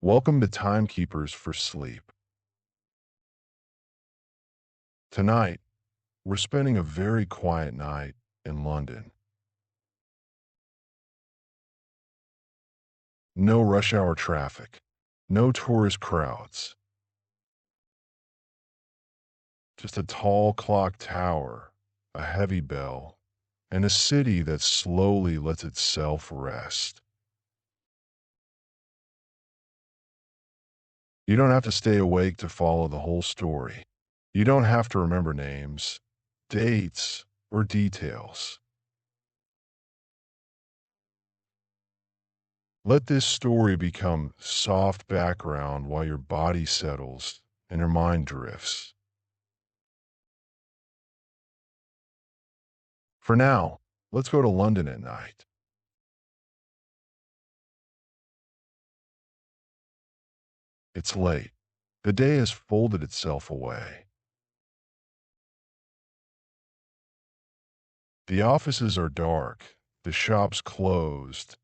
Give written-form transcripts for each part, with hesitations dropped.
Welcome to Timekeepers for Sleep. Tonight, we're spending a very quiet night in London. No rush hour traffic, no tourist crowds, just a tall clock tower, a heavy bell, and a city that slowly lets itself rest. You don't have to stay awake to follow the whole story. You don't have to remember names, dates, or details. Let this story become soft background while your body settles and your mind drifts. For now, let's go to London at night. It's late. The day has folded itself away. The offices are dark, the shops closed,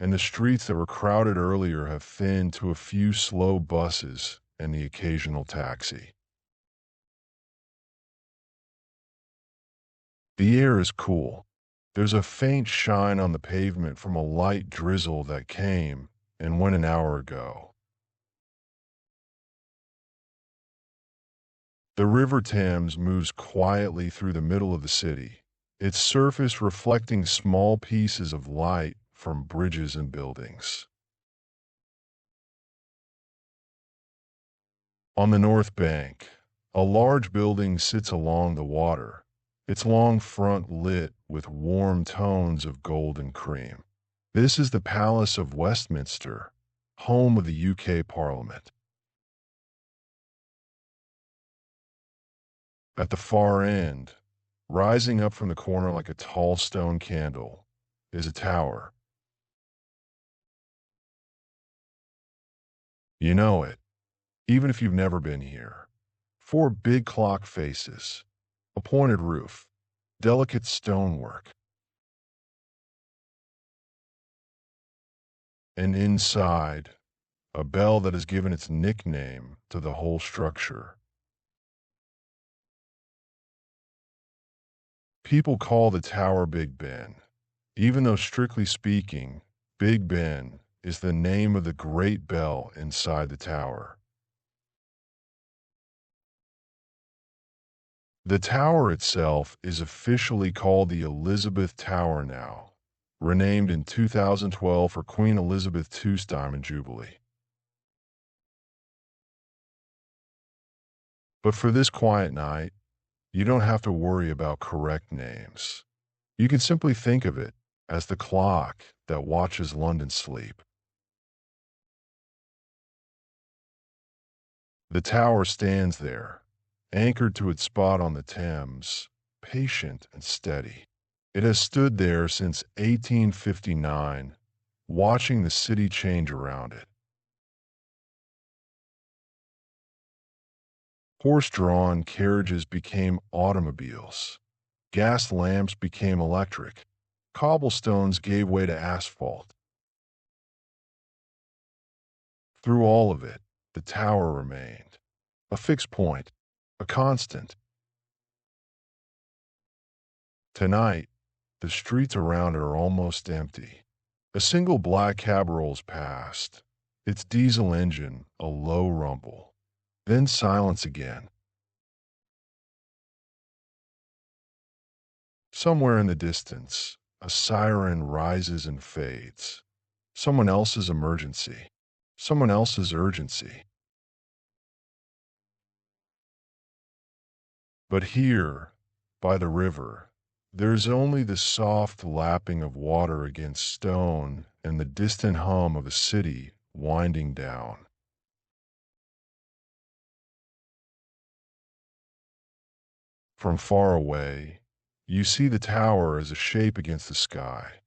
and the streets that were crowded earlier have thinned to a few slow buses and the occasional taxi. The air is cool. There's a faint shine on the pavement from a light drizzle that came and went an hour ago. The River Thames moves quietly through the middle of the city, its surface reflecting small pieces of light from bridges and buildings. On the north bank, a large building sits along the water, its long front lit with warm tones of gold and cream. This is the Palace of Westminster, home of the UK Parliament. At the far end, rising up from the corner like a tall stone candle, is a tower. You know it, even if you've never been here. Four big clock faces, a pointed roof, delicate stonework, and inside, a bell that has given its nickname to the whole structure. People call the tower Big Ben, even though strictly speaking, Big Ben is the name of the great bell inside the tower. The tower itself is officially called the Elizabeth Tower now, renamed in 2012 for Queen Elizabeth II's Diamond Jubilee. But for this quiet night, you don't have to worry about correct names. You can simply think of it as the clock that watches London sleep. The tower stands there, anchored to its spot on the Thames, patient and steady. It has stood there since 1859, watching the city change around it. Horse-drawn carriages became automobiles. Gas lamps became electric. Cobblestones gave way to asphalt. Through all of it, the tower remained. A fixed point, a constant. Tonight, the streets around it are almost empty. A single black cab rolls past, its diesel engine a low rumble. Then silence again. Somewhere in the distance, a siren rises and fades. Someone else's emergency. Someone else's urgency. But here, by the river, there's only the soft lapping of water against stone and the distant hum of a city winding down. From far away, you see the tower as a shape against the sky.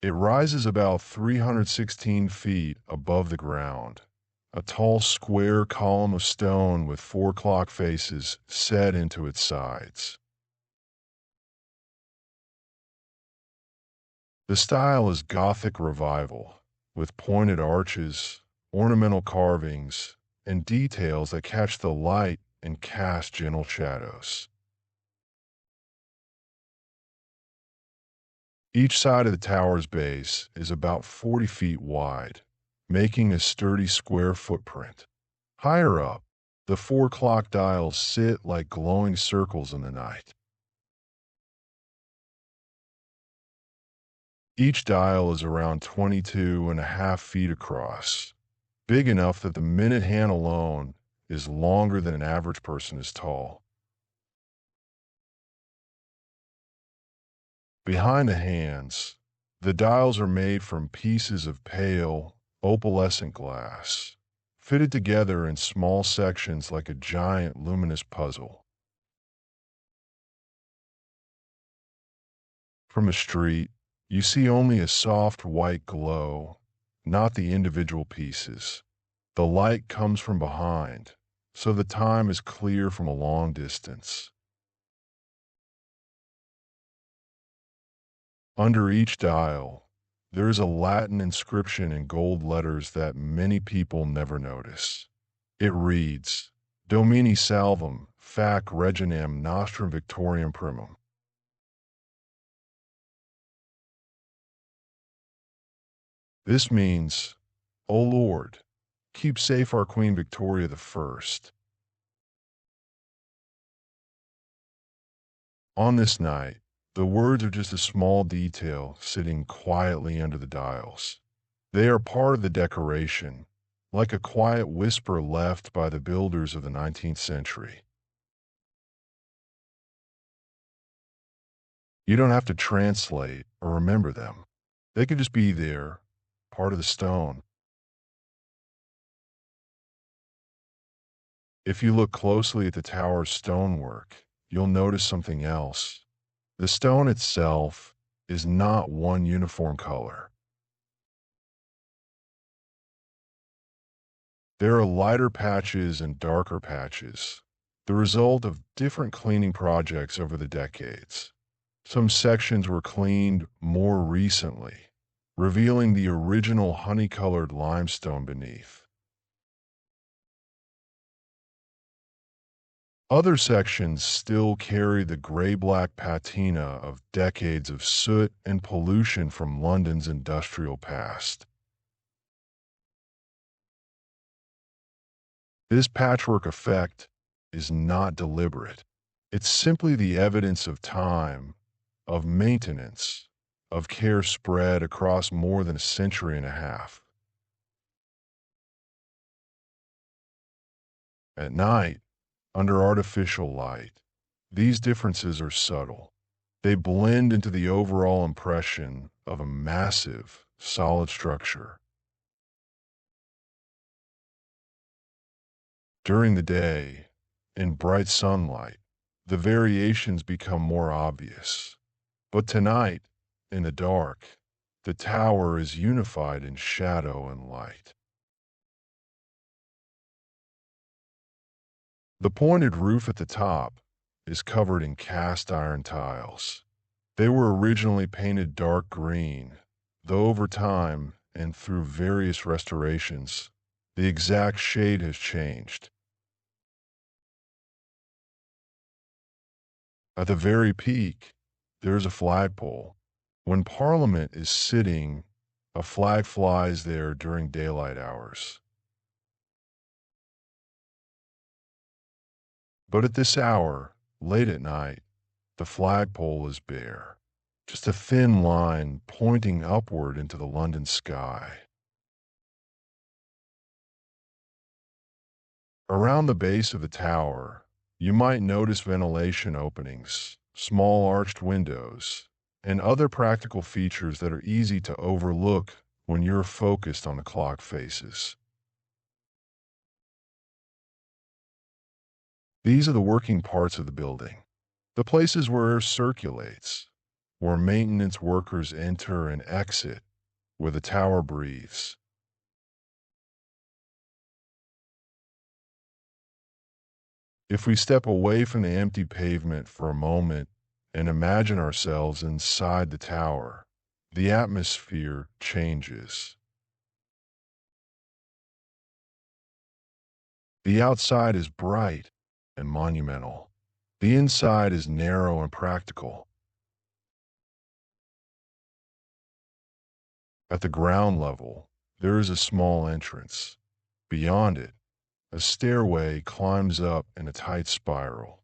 It rises about 316 feet above the ground, a tall square column of stone with four clock faces set into its sides. The style is Gothic Revival, with pointed arches, ornamental carvings, and details that catch the light and cast gentle shadows. Each side of the tower's base is about 40 feet wide, making a sturdy square footprint. Higher up, the four clock dials sit like glowing circles in the night. Each dial is around 22.5 feet across, big enough that the minute hand alone is longer than an average person is tall. Behind the hands, the dials are made from pieces of pale, opalescent glass, fitted together in small sections like a giant luminous puzzle. From the street, you see only a soft white glow, not the individual pieces. The light comes from behind, so the time is clear from a long distance. Under each dial, there is a Latin inscription in gold letters that many people never notice. It reads, Domini salvum, fac reginem nostrum Victoriam primum. This means, O Lord, keep safe our Queen Victoria the First. On this night, the words are just a small detail sitting quietly under the dials. They are part of the decoration, like a quiet whisper left by the builders of the 19th century. You don't have to translate or remember them. They could just be there, part of the stone. If you look closely at the tower's stonework, you'll notice something else. The stone itself is not one uniform color. There are lighter patches and darker patches, the result of different cleaning projects over the decades. Some sections were cleaned more recently, revealing the original honey-colored limestone beneath. Other sections still carry the gray-black patina of decades of soot and pollution from London's industrial past. This patchwork effect is not deliberate. It's simply the evidence of time, of maintenance, of care spread across more than a century and a half. At night, under artificial light, these differences are subtle. They blend into the overall impression of a massive, solid structure. During the day, in bright sunlight, the variations become more obvious. But tonight, in the dark, the tower is unified in shadow and light. The pointed roof at the top is covered in cast iron tiles. They were originally painted dark green, though over time and through various restorations, the exact shade has changed. At the very peak, there is a flagpole. When Parliament is sitting, a flag flies there during daylight hours. But at this hour, late at night, the flagpole is bare, just a thin line pointing upward into the London sky. Around the base of the tower, you might notice ventilation openings, small arched windows, and other practical features that are easy to overlook when you're focused on the clock faces. These are the working parts of the building, the places where air circulates, where maintenance workers enter and exit, where the tower breathes. If we step away from the empty pavement for a moment and imagine ourselves inside the tower, the atmosphere changes. The outside is bright and monumental. The inside is narrow and practical. At the ground level, there is a small entrance. Beyond it, a stairway climbs up in a tight spiral.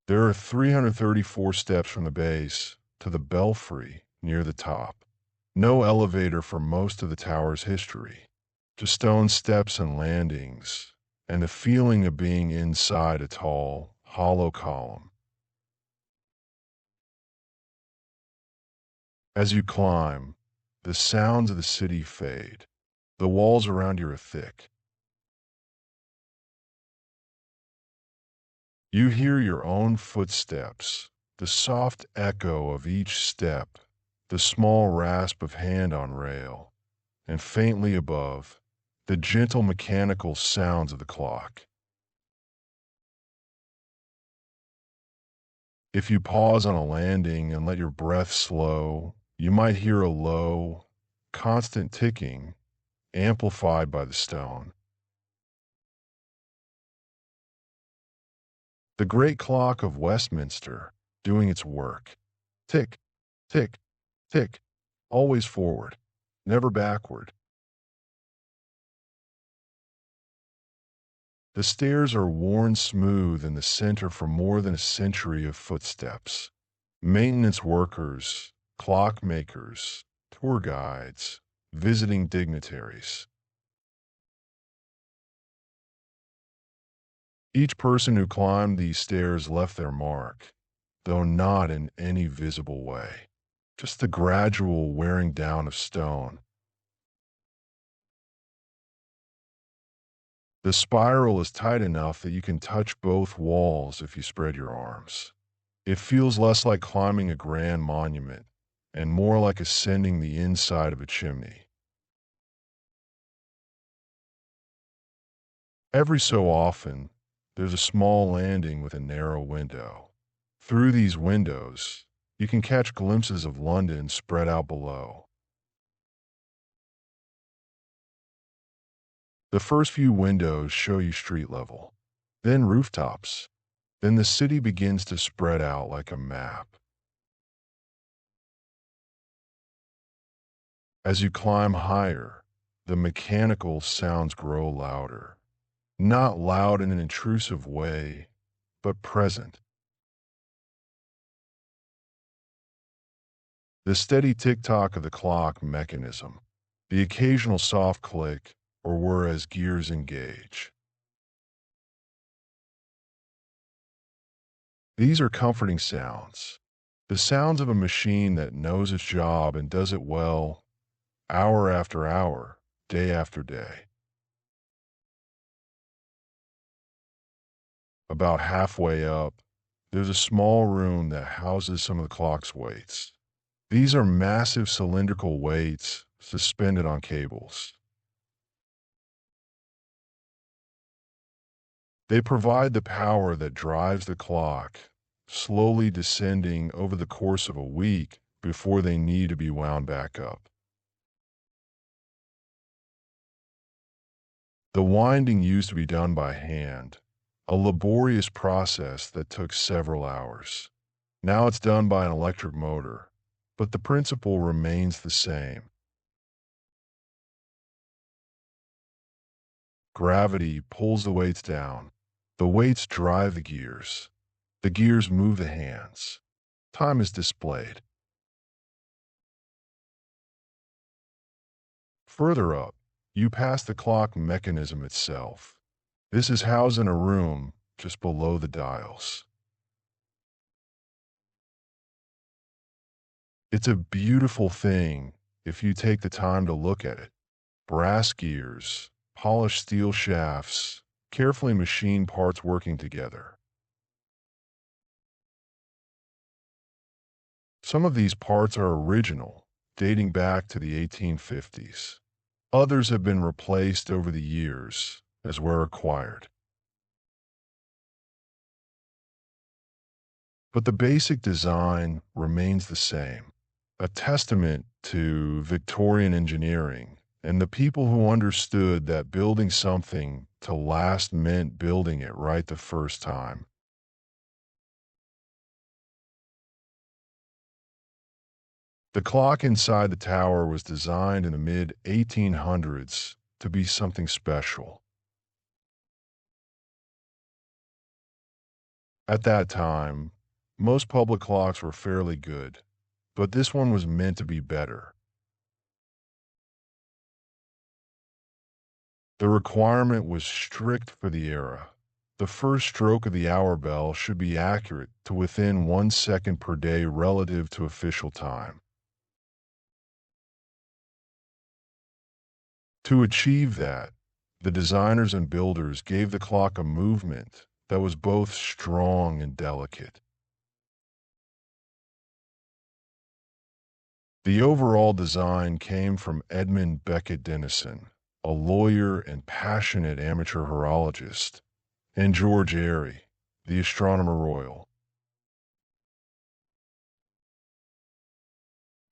There are 334 steps from the base to the belfry near the top. No elevator for most of the tower's history. Just stone steps and landings, and the feeling of being inside a tall, hollow column. As you climb, the sounds of the city fade. The walls around you are thick. You hear your own footsteps, the soft echo of each step, the small rasp of hand on rail, and faintly above, the gentle mechanical sounds of the clock. If you pause on a landing and let your breath slow, you might hear a low, constant ticking, amplified by the stone. The great clock of Westminster, doing its work. Tick, tick, tick, always forward, never backward. The stairs are worn smooth in the center for more than a century of footsteps. Maintenance workers, clockmakers, tour guides, visiting dignitaries. Each person who climbed these stairs left their mark, though not in any visible way. Just the gradual wearing down of stone. The spiral is tight enough that you can touch both walls if you spread your arms. It feels less like climbing a grand monument and more like ascending the inside of a chimney. Every so often, there's a small landing with a narrow window. Through these windows, you can catch glimpses of London spread out below. The first few windows show you street level, then rooftops. Then the city begins to spread out like a map. As you climb higher, the mechanical sounds grow louder. Not loud in an intrusive way, but present. The steady tick-tock of the clock mechanism, the occasional soft click, or whir as gears engage. These are comforting sounds. The sounds of a machine that knows its job and does it well, hour after hour, day after day. About halfway up, there's a small room that houses some of the clock's weights. These are massive cylindrical weights suspended on cables. They provide the power that drives the clock, slowly descending over the course of a week before they need to be wound back up. The winding used to be done by hand, a laborious process that took several hours. Now it's done by an electric motor, but the principle remains the same. Gravity pulls the weights down. The weights drive the gears. The gears move the hands. Time is displayed. Further up, you pass the clock mechanism itself. This is housed in a room just below the dials. It's a beautiful thing if you take the time to look at it. Brass gears, polished steel shafts, carefully machined parts working together. Some of these parts are original, dating back to the 1850s. Others have been replaced over the years as were acquired. but the basic design remains the same, a testament to Victorian engineering and the people who understood that building something to last meant building it right the first time. The clock inside the tower was designed in the mid-1800s to be something special. At that time, most public clocks were fairly good, but this one was meant to be better. The requirement was strict for the era. The first stroke of the hour bell should be accurate to within 1 second per day relative to official time. To achieve that, the designers and builders gave the clock a movement that was both strong and delicate. The overall design came from Edmund Beckett Dennison, a lawyer and passionate amateur horologist, and George Airy, the astronomer royal.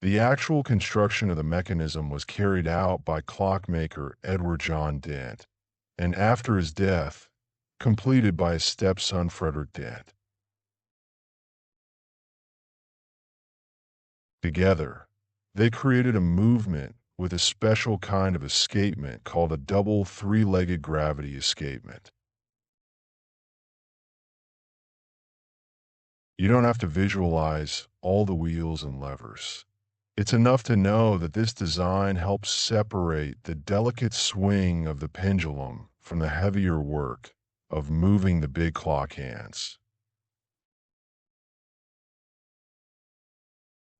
The actual construction of the mechanism was carried out by clockmaker Edward John Dent, and after his death, completed by his stepson Frederick Dent. Together, they created a movement with a special kind of escapement called a double three-legged gravity escapement. You don't have to visualize all the wheels and levers. It's enough to know that this design helps separate the delicate swing of the pendulum from the heavier work of moving the big clock hands.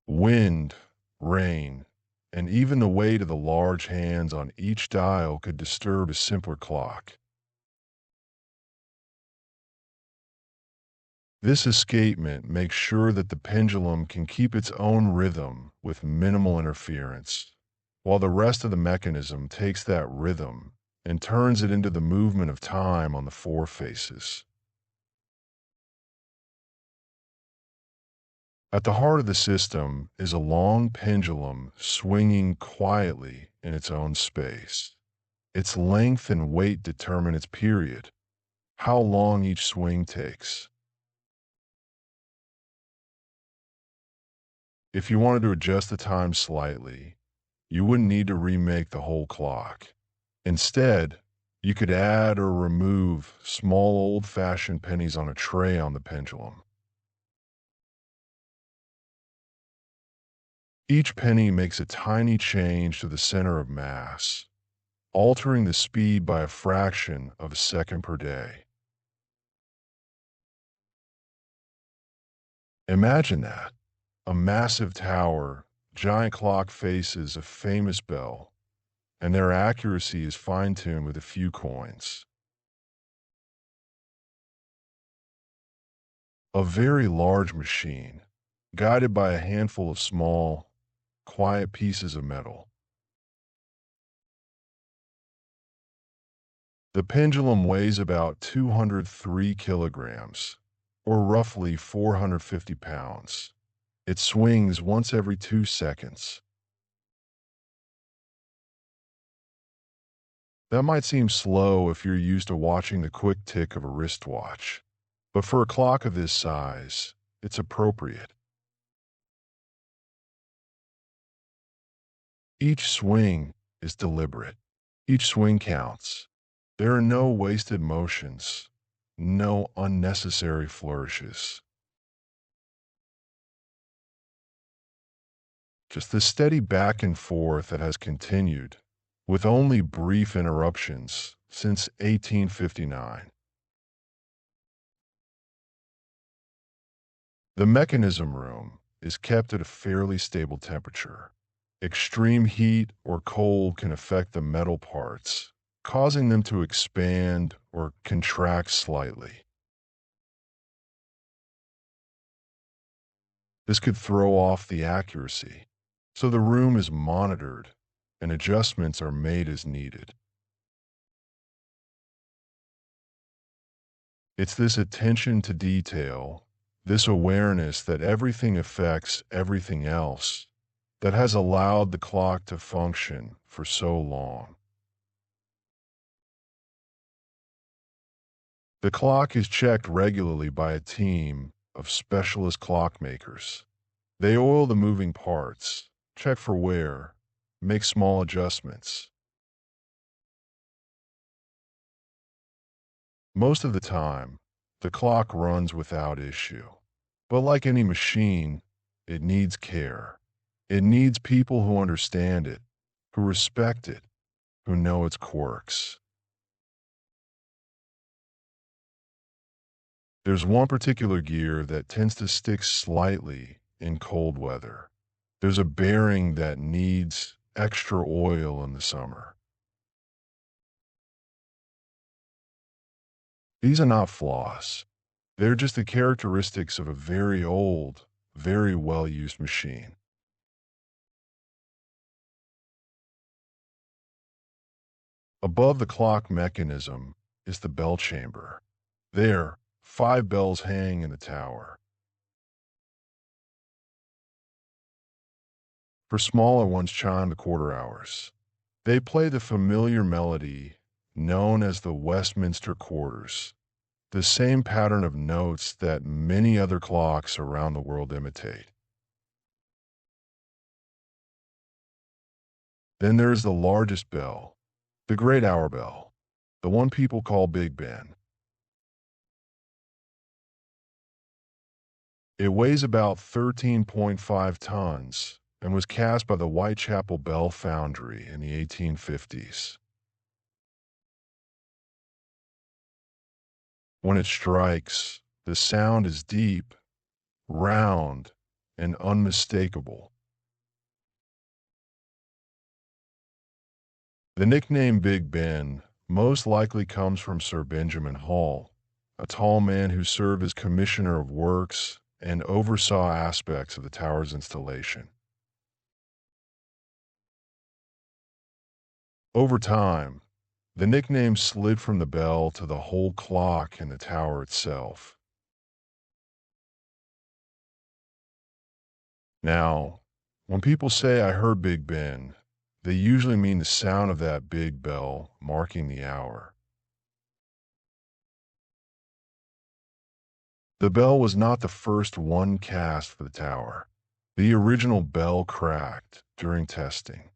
Wind, rain, and even the weight of the large hands on each dial could disturb a simpler clock. This escapement makes sure that the pendulum can keep its own rhythm with minimal interference, while the rest of the mechanism takes that rhythm and turns it into the movement of time on the four faces. At the heart of the system is a long pendulum swinging quietly in its own space. Its length and weight determine its period, how long each swing takes. If you wanted to adjust the time slightly, you wouldn't need to remake the whole clock. Instead, you could add or remove small old-fashioned pennies on a tray on the pendulum. Each penny makes a tiny change to the center of mass, altering the speed by a fraction of a second per day. Imagine that. A massive tower, giant clock faces, a famous bell, and their accuracy is fine-tuned with a few coins. A very large machine, guided by a handful of small, quiet pieces of metal. The pendulum weighs about 203 kilograms, or roughly 450 pounds. It swings once every 2 seconds. That might seem slow if you're used to watching the quick tick of a wristwatch, but for a clock of this size, it's appropriate. Each swing is deliberate. Each swing counts. There are no wasted motions, no unnecessary flourishes. Just the steady back and forth that has continued, with only brief interruptions, since 1859. The mechanism room is kept at a fairly stable temperature. Extreme heat or cold can affect the metal parts, causing them to expand or contract slightly. This could throw off the accuracy, so the room is monitored and adjustments are made as needed. It's this attention to detail This awareness that everything affects everything else, that has allowed the clock to function for so long. The clock is checked regularly by a team of specialist clockmakers. They oil the moving parts, check for wear, make small adjustments. Most of the time, the clock runs without issue. But like any machine, it needs care. It needs people who understand it, who respect it, who know its quirks. There's one particular gear that tends to stick slightly in cold weather. There's a bearing that needs extra oil in the summer. These are not flaws. They're just the characteristics of a very old, very well-used machine. Above the clock mechanism is the bell chamber. There, 5 bells hang in the tower. For smaller ones chime the quarter hours. They play the familiar melody known as the Westminster quarters, the same pattern of notes that many other clocks around the world imitate. Then there's the largest bell, the Great Hour Bell, the one people call Big Ben. It weighs about 13.5 tons and was cast by the Whitechapel Bell Foundry in the 1850s. When it strikes, the sound is deep, round, and unmistakable. The nickname Big Ben most likely comes from Sir Benjamin Hall, a tall man who served as Commissioner of Works and oversaw aspects of the tower's installation. Over time, the nickname slid from the bell to the whole clock in the tower itself. Now, when people say I heard Big Ben, they usually mean the sound of that big bell marking the hour. The bell was not the first one cast for the tower. The original bell cracked during testing.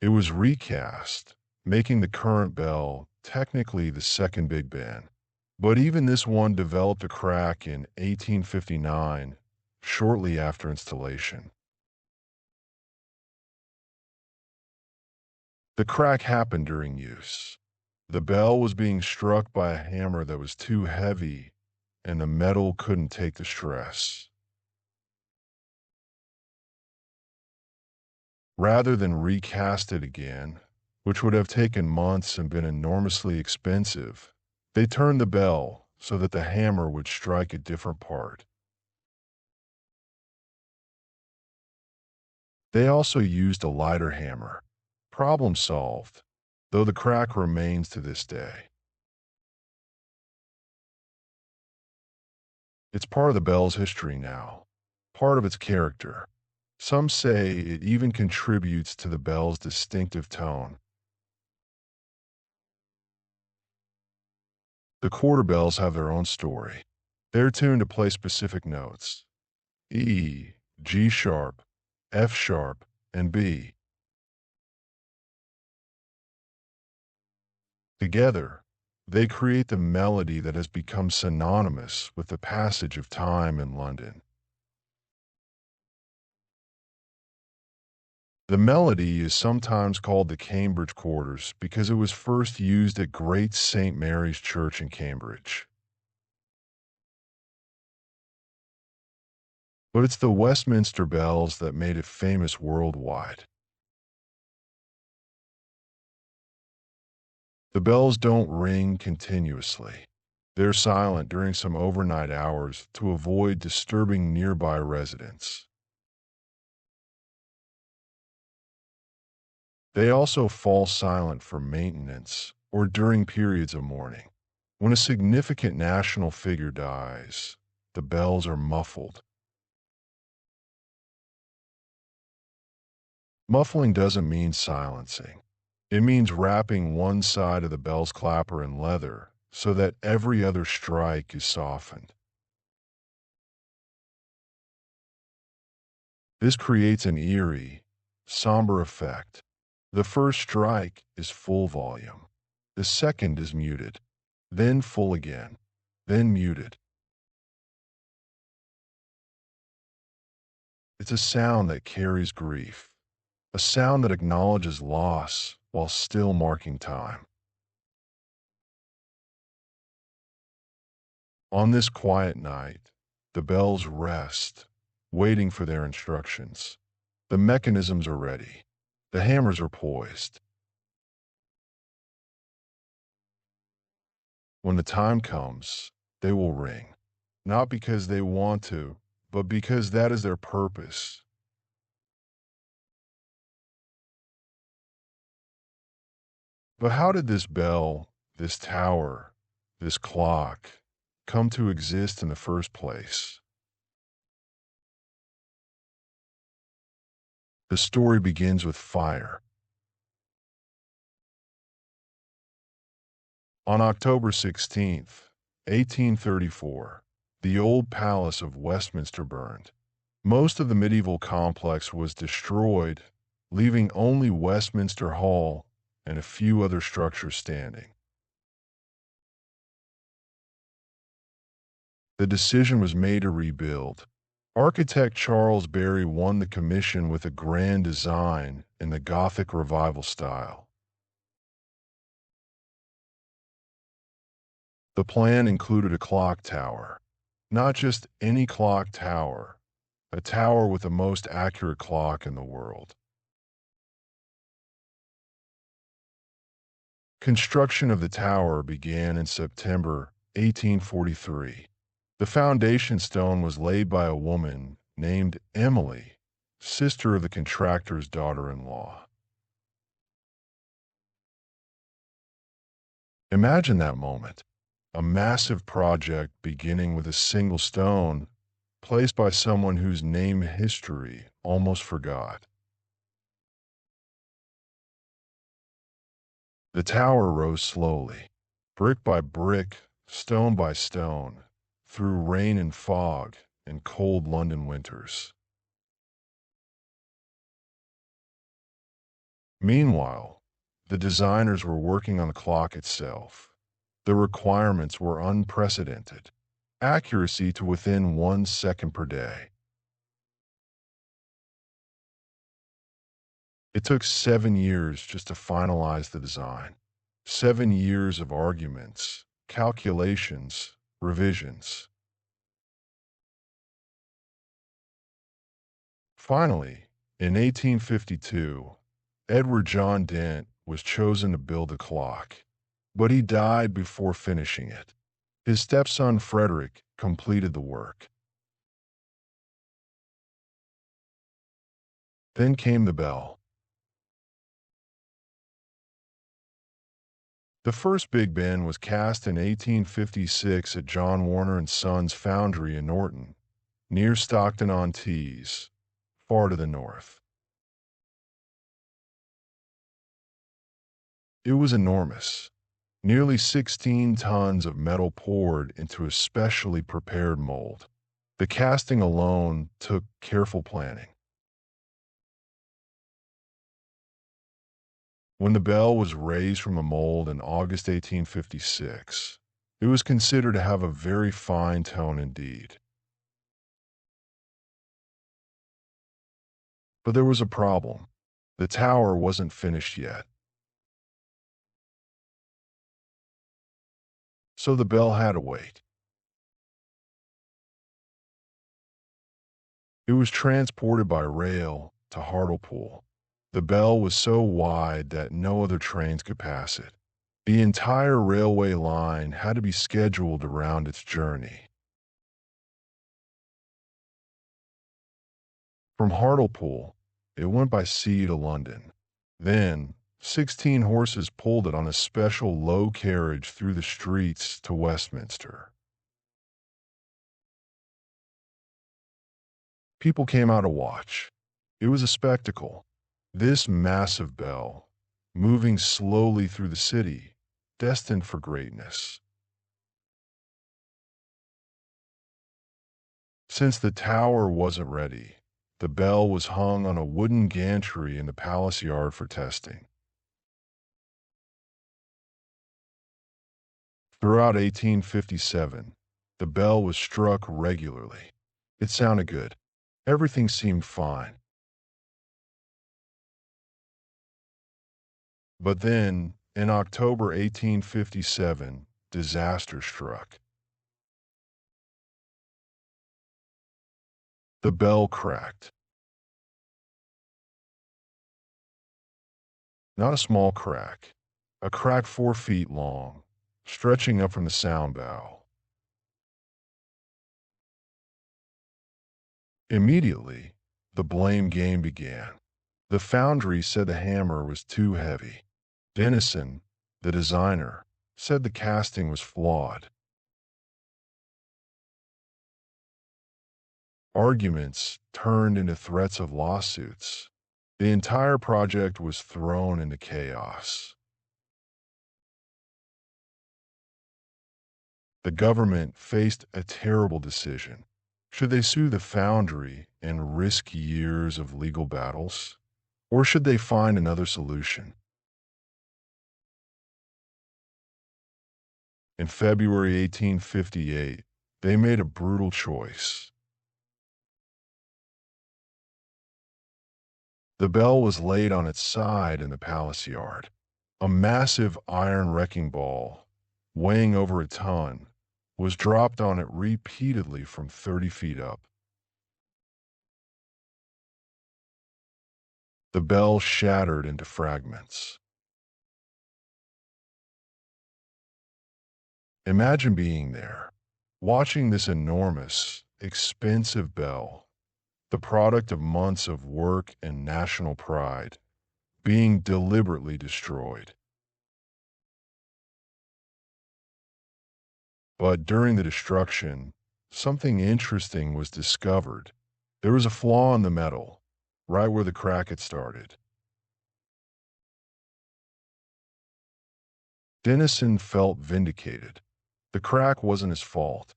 It was recast, making the current bell technically the second Big Ben. But even this one developed a crack in 1859, shortly after installation. The crack happened during use. The bell was being struck by a hammer that was too heavy, and the metal couldn't take the stress. Rather than recast it again, which would have taken months and been enormously expensive, they turned the bell so that the hammer would strike a different part. They also used a lighter hammer. Problem solved, though the crack remains to this day. It's part of the bell's history now, part of its character. Some say it even contributes to the bell's distinctive tone. The quarter bells have their own story. They're tuned to play specific notes: E, G sharp, F sharp, and B. Together, they create the melody that has become synonymous with the passage of time in London. The melody is sometimes called the Cambridge Quarters because it was first used at Great St. Mary's Church in Cambridge. But it's the Westminster bells that made it famous worldwide. The bells don't ring continuously. They're silent during some overnight hours to avoid disturbing nearby residents. They also fall silent for maintenance or during periods of mourning. When a significant national figure dies, the bells are muffled. Muffling doesn't mean silencing. It means wrapping one side of the bell's clapper in leather so that every other strike is softened. This creates an eerie, somber effect. The first strike is full volume. The second is muted, then full again, then muted. It's a sound that carries grief, a sound that acknowledges loss while still marking time. On this quiet night, the bells rest, waiting for their instructions. The mechanisms are ready. The hammers are poised. When the time comes, they will ring, not because they want to, but because that is their purpose. But how did this bell, this tower, this clock come to exist in the first place? The story begins with fire. On October 16th, 1834, the old palace of Westminster burned. Most of the medieval complex was destroyed, leaving only Westminster Hall and a few other structures standing. The decision was made to rebuild. Architect Charles Barry won the commission with a grand design in the Gothic Revival style. The plan included a clock tower, not just any clock tower, a tower with the most accurate clock in the world. Construction of the tower began in September 1843. The foundation stone was laid by a woman named Emily, sister of the contractor's daughter-in-law. Imagine that moment, a massive project beginning with a single stone placed by someone whose name history almost forgot. The tower rose slowly, brick by brick, stone by stone, through rain and fog and cold London winters. Meanwhile, the designers were working on the clock itself. The requirements were unprecedented. Accuracy to within 1 second per day. It took 7 years just to finalize the design. 7 years of arguments, calculations, revisions. Finally, in 1852, Edward John Dent was chosen to build the clock, but he died before finishing it. His stepson Frederick completed the work. Then came the bell. The first Big Ben was cast in 1856 at John Warner and Sons Foundry in Norton, near Stockton-on-Tees, far to the north. It was enormous. Nearly 16 tons of metal poured into a specially prepared mold. The casting alone took careful planning. When the bell was raised from the mold in August 1856, it was considered to have a very fine tone indeed. But there was a problem. The tower wasn't finished yet. So the bell had to wait. It was transported by rail to Hartlepool. The bell was so wide that no other trains could pass it. The entire railway line had to be scheduled around its journey. From Hartlepool, it went by sea to London, then 16 horses pulled it on a special low carriage through the streets to Westminster. People came out to watch. It was a spectacle. This massive bell, moving slowly through the city, destined for greatness. Since the tower wasn't ready, the bell was hung on a wooden gantry in the palace yard for testing. Throughout 1857, the bell was struck regularly. It sounded good. Everything seemed fine. But then, in October 1857, disaster struck. The bell cracked. Not a small crack, a crack 4 feet long, stretching up from the sound bow. Immediately, the blame game began. The foundry said the hammer was too heavy. Denison, the designer, said the casting was flawed. Arguments turned into threats of lawsuits. The entire project was thrown into chaos. The government faced a terrible decision. Should they sue the foundry and risk years of legal battles? Or should they find another solution? In February 1858, they made a brutal choice. The bell was laid on its side in the palace yard. A massive iron wrecking ball, weighing over a ton, was dropped on it repeatedly from 30 feet up. The bell shattered into fragments. Imagine being there, watching this enormous, expensive bell, the product of months of work and national pride, being deliberately destroyed. But during the destruction, something interesting was discovered. There was a flaw in the metal, right where the crack had started. Denison felt vindicated. The crack wasn't his fault.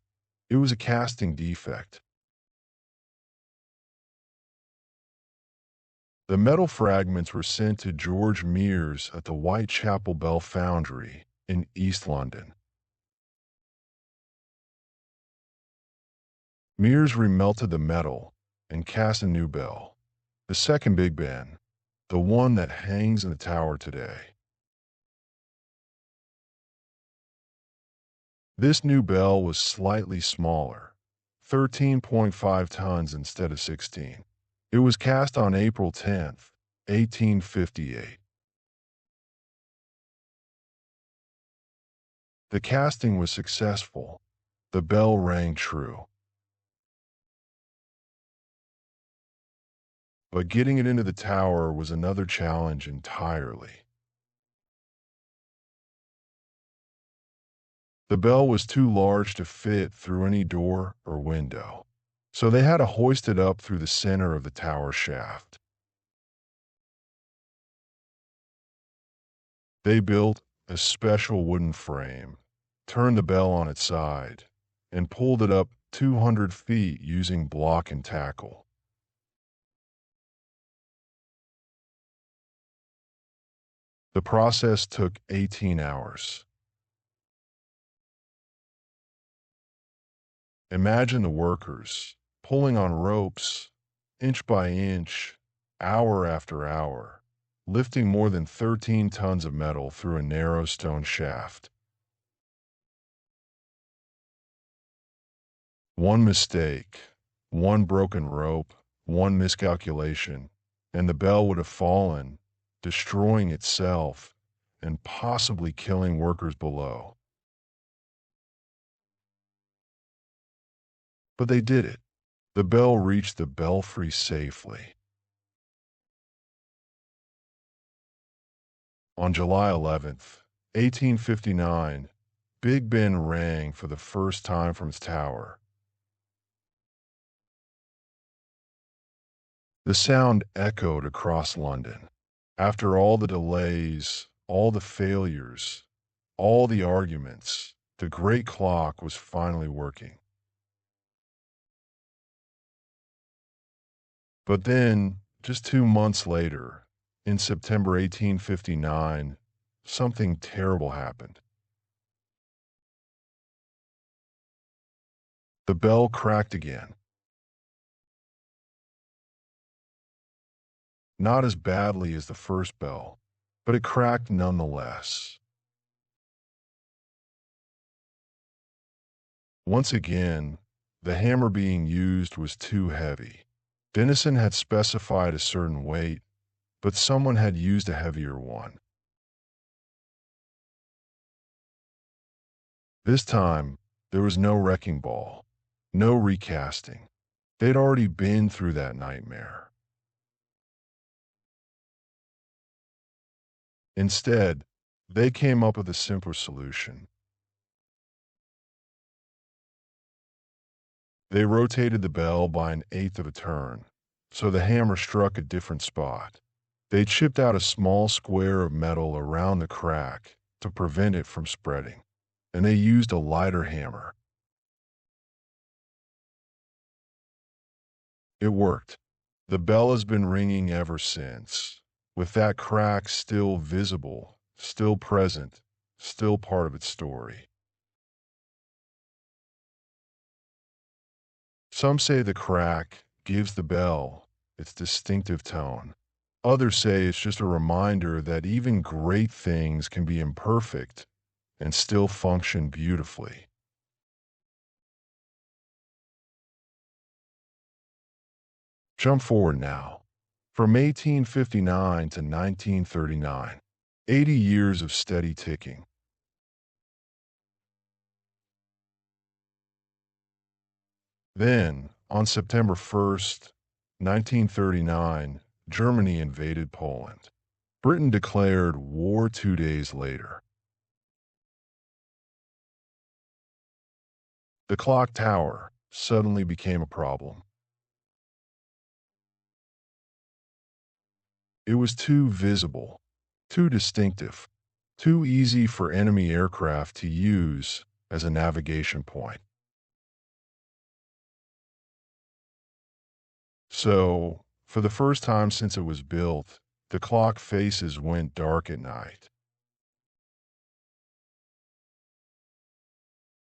It was a casting defect. The metal fragments were sent to George Mears at the Whitechapel Bell Foundry in East London. Mears remelted the metal and cast a new bell, the second Big Ben, the one that hangs in the tower today. This new bell was slightly smaller, 13.5 tons instead of 16. It was cast on April 10th, 1858. The casting was successful. The bell rang true. But getting it into the tower was another challenge entirely. The bell was too large to fit through any door or window, so they had to hoist it up through the center of the tower shaft. They built a special wooden frame, turned the bell on its side, and pulled it up 200 feet using block and tackle. The process took 18 hours. Imagine the workers pulling on ropes, inch by inch, hour after hour, lifting more than 13 tons of metal through a narrow stone shaft. One mistake, one broken rope, one miscalculation, and the bell would have fallen, destroying itself and possibly killing workers below. But they did it. The bell reached the belfry safely. On July 11th, 1859, Big Ben rang for the first time from its tower. The sound echoed across London. After all the delays, all the failures, all the arguments, the great clock was finally working. But then, just 2 months later, in September 1859, something terrible happened. The bell cracked again. Not as badly as the first bell, but it cracked nonetheless. Once again, the hammer being used was too heavy. Denison had specified a certain weight, but someone had used a heavier one. This time, there was no wrecking ball, no recasting. They'd already been through that nightmare. Instead, they came up with a simpler solution. They rotated the bell by an eighth of a turn, so the hammer struck a different spot. They chipped out a small square of metal around the crack to prevent it from spreading, and they used a lighter hammer. It worked. The bell has been ringing ever since, with that crack still visible, still present, still part of its story. Some say the crack gives the bell its distinctive tone. Others say it's just a reminder that even great things can be imperfect and still function beautifully. Jump forward now. From 1859 to 1939, 80 years of steady ticking. Then, on September 1st, 1939, Germany invaded Poland. Britain declared war 2 days later. The clock tower suddenly became a problem. It was too visible, too distinctive, too easy for enemy aircraft to use as a navigation point. So, for the first time since it was built, the clock faces went dark at night.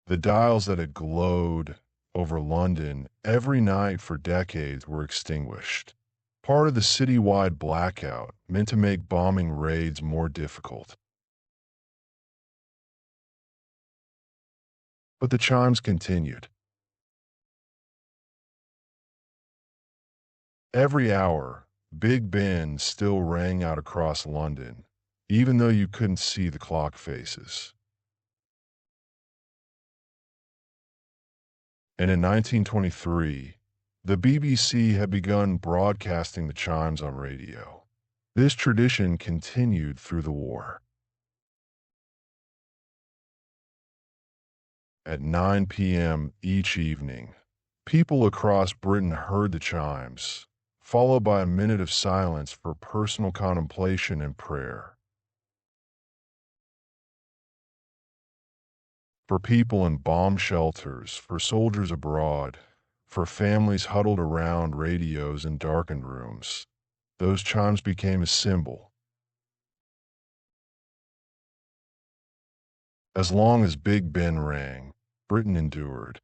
The dials that had glowed over London every night for decades were extinguished. Part of the citywide blackout meant to make bombing raids more difficult. But the chimes continued. Every hour, Big Ben still rang out across London, even though you couldn't see the clock faces. And in 1923, the BBC had begun broadcasting the chimes on radio. This tradition continued through the war. At 9 p.m. each evening, people across Britain heard the chimes, followed by a minute of silence for personal contemplation and prayer. For people in bomb shelters, for soldiers abroad, for families huddled around radios in darkened rooms, those chimes became a symbol. As long as Big Ben rang, Britain endured.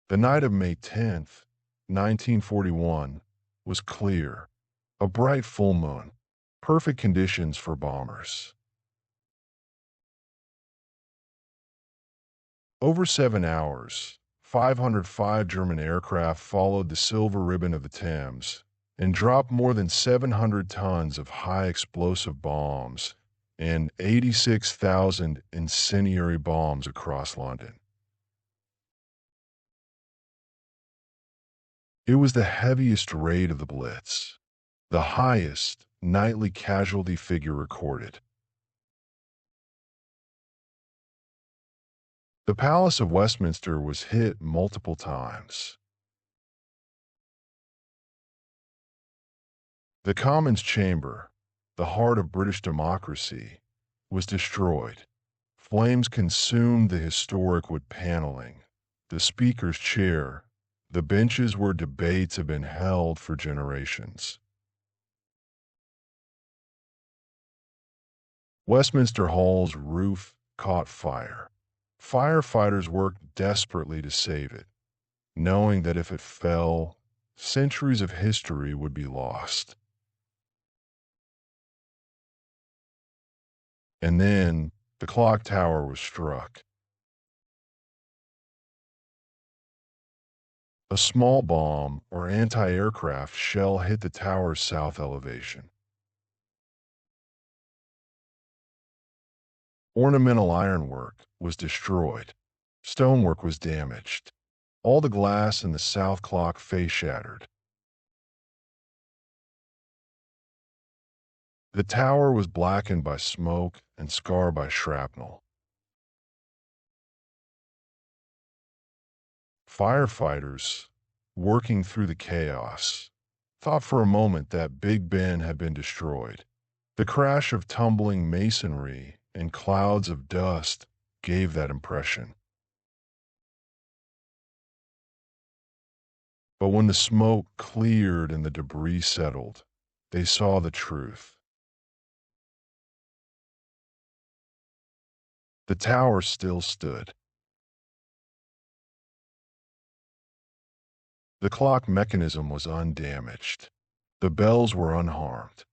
The night of May 10th, 1941, was clear, a bright full moon, perfect conditions for bombers. Over 7 hours, 505 German aircraft followed the silver ribbon of the Thames and dropped more than 700 tons of high explosive bombs and 86,000 incendiary bombs across London. It was the heaviest raid of the Blitz. the highest nightly casualty figure recorded. The Palace of Westminster was hit multiple times. The Commons Chamber, the heart of British democracy, was destroyed. Flames consumed the historic wood paneling, the Speaker's chair, the benches where debates have been held for generations. Westminster Hall's roof caught fire. Firefighters worked desperately to save it, knowing that if it fell, centuries of history would be lost. And then the clock tower was struck. A small bomb or anti-aircraft shell hit the tower's south elevation. Ornamental ironwork was destroyed. Stonework was damaged. All the glass in the south clock face shattered. The tower was blackened by smoke and scarred by shrapnel. Firefighters, working through the chaos, thought for a moment that Big Ben had been destroyed. The crash of tumbling masonry and clouds of dust gave that impression. But when the smoke cleared and the debris settled, they saw the truth. The tower still stood. The clock mechanism was undamaged. The bells were unharmed.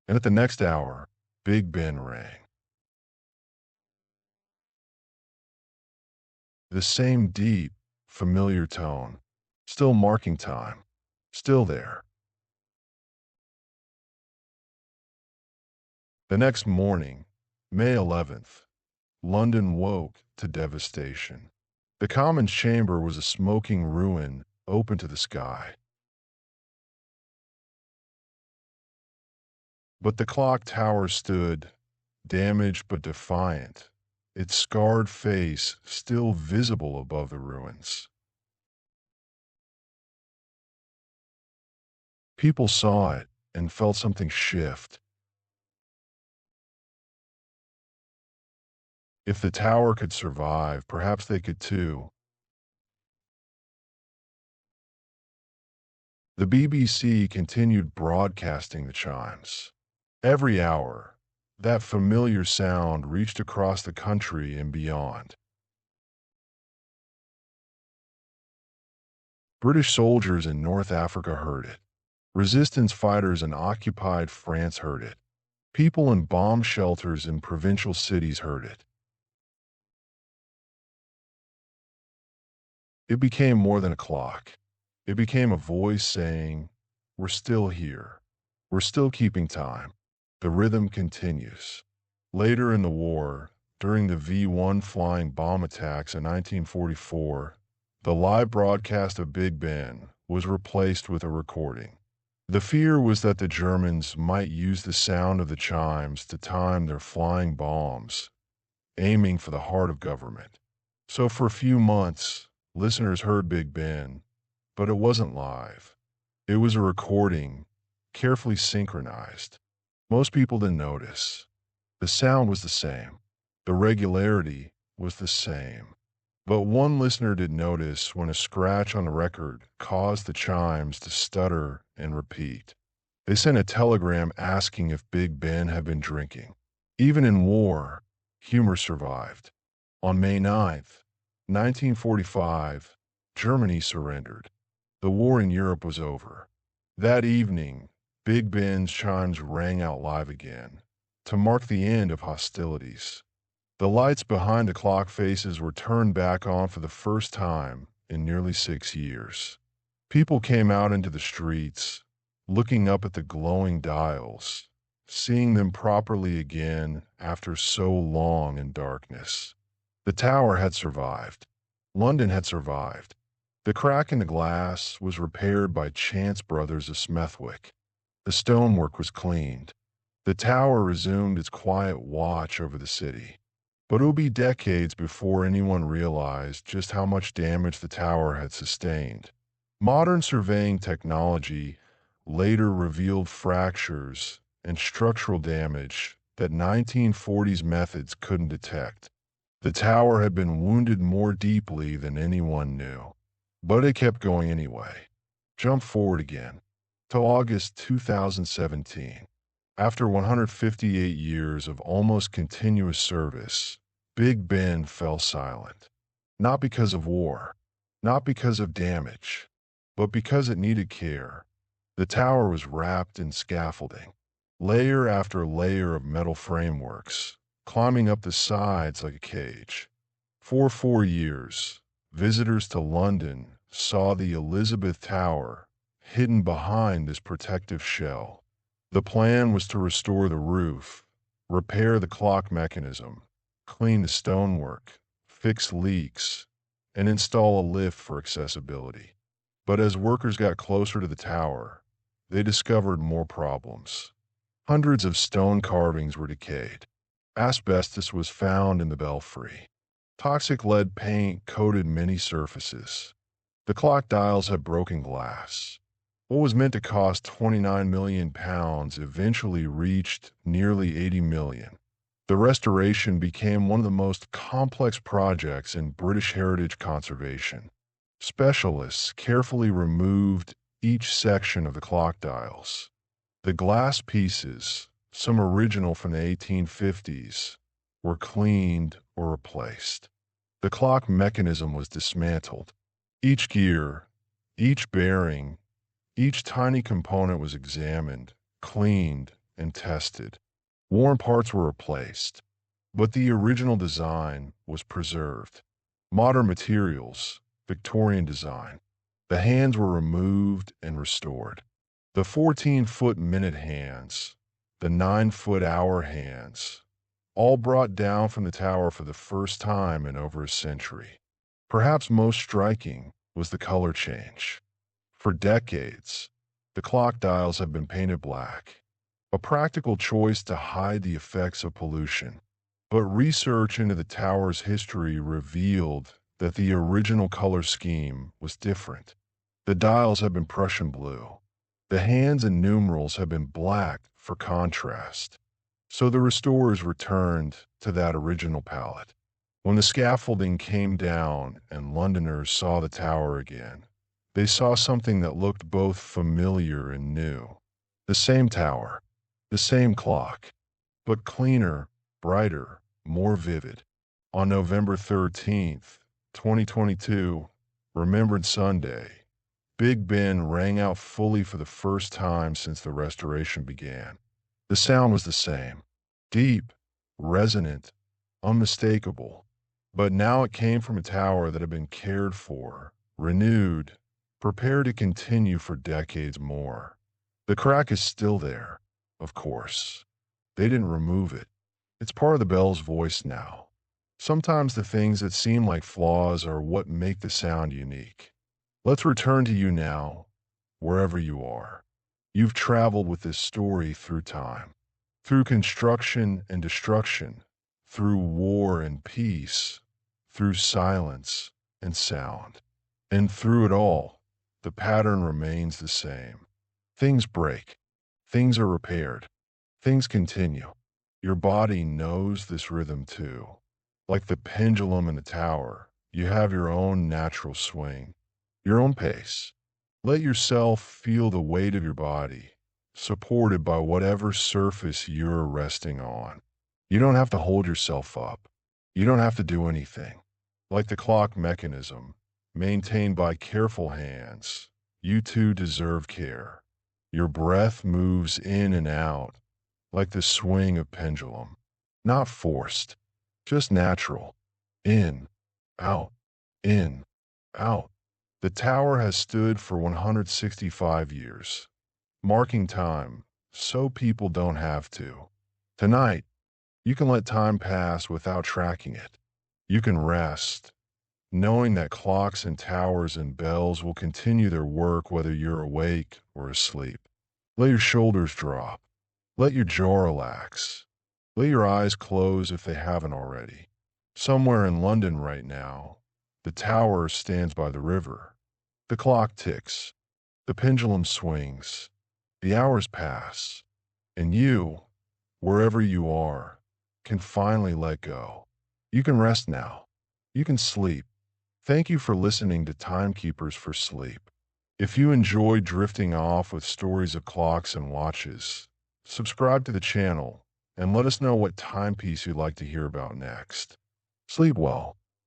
And at the next hour, Big Ben rang. The same deep, familiar tone, still marking time, still there. The next morning, May 11th, London woke to devastation. The Commons Chamber was a smoking ruin open to the sky. But the clock tower stood, damaged but defiant, its scarred face still visible above the ruins. People saw it and felt something shift. If the tower could survive, perhaps they could too. The BBC continued broadcasting the chimes. Every hour, that familiar sound reached across the country and beyond. British soldiers in North Africa heard it. Resistance fighters in occupied France heard it. People in bomb shelters in provincial cities heard it. It became more than a clock. It became a voice saying, "We're still here. We're still keeping time. The rhythm continues." Later in the war, during the V-1 flying bomb attacks in 1944, the live broadcast of Big Ben was replaced with a recording. The fear was that the Germans might use the sound of the chimes to time their flying bombs, aiming for the heart of government. So for a few months, listeners heard Big Ben, but it wasn't live. It was a recording, carefully synchronized. Most people didn't notice. The sound was the same. The regularity was the same. But one listener did notice when a scratch on the record caused the chimes to stutter and repeat. They sent a telegram asking if Big Ben had been drinking. Even in war, humor survived. On May 9th, 1945, Germany surrendered. The war in Europe was over. That evening, Big Ben's chimes rang out live again, to mark the end of hostilities. The lights behind the clock faces were turned back on for the first time in nearly 6 years. People came out into the streets, looking up at the glowing dials, seeing them properly again after so long in darkness. The tower had survived. London had survived. The crack in the glass was repaired by Chance Brothers of Smethwick. The stonework was cleaned. The tower resumed its quiet watch over the city. But it would be decades before anyone realized just how much damage the tower had sustained. Modern surveying technology later revealed fractures and structural damage that 1940s methods couldn't detect. The tower had been wounded more deeply than anyone knew. But it kept going anyway. Jump forward again to August 2017. After 158 years of almost continuous service, Big Ben fell silent. Not because of war, not because of damage, but because it needed care. The tower was wrapped in scaffolding, layer after layer of metal frameworks, climbing up the sides like a cage. For 4 years, visitors to London saw the Elizabeth Tower hidden behind this protective shell. The plan was to restore the roof, repair the clock mechanism, clean the stonework, fix leaks, and install a lift for accessibility. But as workers got closer to the tower, they discovered more problems. Hundreds of stone carvings were decayed. Asbestos was found in the belfry. Toxic lead paint coated many surfaces. The clock dials had broken glass. What was meant to cost £29 million eventually reached nearly £80 million. The restoration became one of the most complex projects in British heritage conservation. Specialists carefully removed each section of the clock dials. The glass pieces, some original from the 1850s, were cleaned or replaced. The clock mechanism was dismantled. Each gear, each bearing, each tiny component was examined, cleaned, and tested. Worn parts were replaced, but the original design was preserved. Modern materials, Victorian design. The hands were removed and restored. The 14-foot minute hands, the 9-foot hour hands, all brought down from the tower for the first time in over a century. Perhaps most striking was the color change. For decades, the clock dials have been painted black, a practical choice to hide the effects of pollution. But research into the tower's history revealed that the original color scheme was different. The dials have been Prussian blue. The hands and numerals have been black for contrast. So the restorers returned to that original palette. When the scaffolding came down and Londoners saw the tower again, they saw something that looked both familiar and new. The same tower, the same clock, but cleaner, brighter, more vivid. On November 13th, 2022, Remembrance Sunday, Big Ben rang out fully for the first time since the restoration began. The sound was the same, deep, resonant, unmistakable. But now it came from a tower that had been cared for, renewed, prepared to continue for decades more. The crack is still there, of course. They didn't remove it. It's part of the bell's voice now. Sometimes the things that seem like flaws are what make the sound unique. Let's return to you now, wherever you are. You've traveled with this story through time, through construction and destruction, through war and peace, through silence and sound. And through it all, the pattern remains the same. Things break. Things are repaired. Things continue. Your body knows this rhythm too. Like the pendulum in the tower, you have your own natural swing, your own pace. Let yourself feel the weight of your body, supported by whatever surface you're resting on. You don't have to hold yourself up. You don't have to do anything. Like the clock mechanism, maintained by careful hands, you too deserve care. Your breath moves in and out, like the swing of pendulum. Not forced, just natural. In, out, in, out. The tower has stood for 165 years, marking time so people don't have to. Tonight, you can let time pass without tracking it. You can rest, knowing that clocks and towers and bells will continue their work whether you're awake or asleep. Let your shoulders drop. Let your jaw relax. Let your eyes close if they haven't already. Somewhere in London right now, the tower stands by the river. The clock ticks. The pendulum swings. The hours pass. And you, wherever you are, can finally let go. You can rest now. You can sleep. Thank you for listening to Timekeepers for Sleep. If you enjoy drifting off with stories of clocks and watches, subscribe to the channel and let us know what timepiece you'd like to hear about next. Sleep well.